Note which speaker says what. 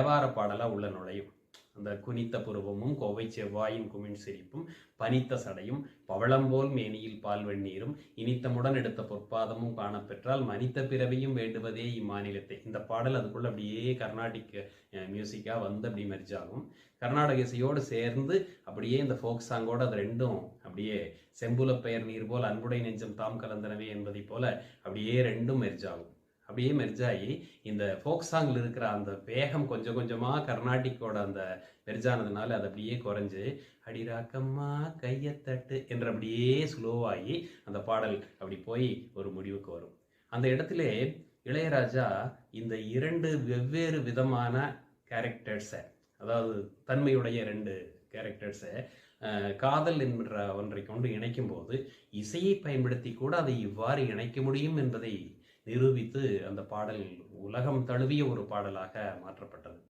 Speaker 1: தேவார பாடலா உள்ள நுழையும். அந்த குனித்த புருவமும் கோவை செவ்வாயின் குமிழ் சிரிப்பும் பனித்த சடையும் பவளம்போல் மேனியில் பால் வெந்நீரும் இனித்தமுடன் எடுத்த பொற்பாதமும் காணப்பெற்றால் மனித பிறவியும் வேண்டுவதே இம்மாநிலத்தை. இந்த பாடல் அதுக்குள்ள அப்படியே கர்நாடிக் மியூசிக்கா வந்து அப்படி மெர்ஜ் ஆகும். கர்நாடக இசையோடு சேர்ந்து அப்படியே இந்த ஃபோக் சாங்கோடு அது ரெண்டும் அப்படியே செம்புல பெயர் நீர் போல் அன்புடை நெஞ்சம் தாம் கலந்தனவே என்பதை போல அப்படியே ரெண்டும் மெர்ஜ் ஆகும். அப்படியே மெர்ஜாகி இந்த ஃபோக் சாங்கில் இருக்கிற அந்த வேகம் கொஞ்சம் கொஞ்சமாக கர்நாடிக்கோட அந்த மெர்ஜானதுனால அது அப்படியே குறைஞ்சு அடிராக்கம்மா கையத்தட்டு என்ற அப்படியே ஸ்லோவாகி அந்த பாடல் அப்படி போய் ஒரு முடிவுக்கு வரும். அந்த இடத்துல இளையராஜா இந்த இரண்டு வெவ்வேறு விதமான கேரக்டர்ஸை, அதாவது தன்மையுடைய ரெண்டு கேரக்டர்ஸை காதல் என்ற ஒன்றை கொண்டு இணைக்கும் போது இசையை பயன்படுத்தி கூட அதை இவ்வாறு இணைக்க முடியும் என்பதை நிரூபித்து அந்த பாடல் உலகம் தழுவிய ஒரு பாடலாக மாற்றப்பட்டது.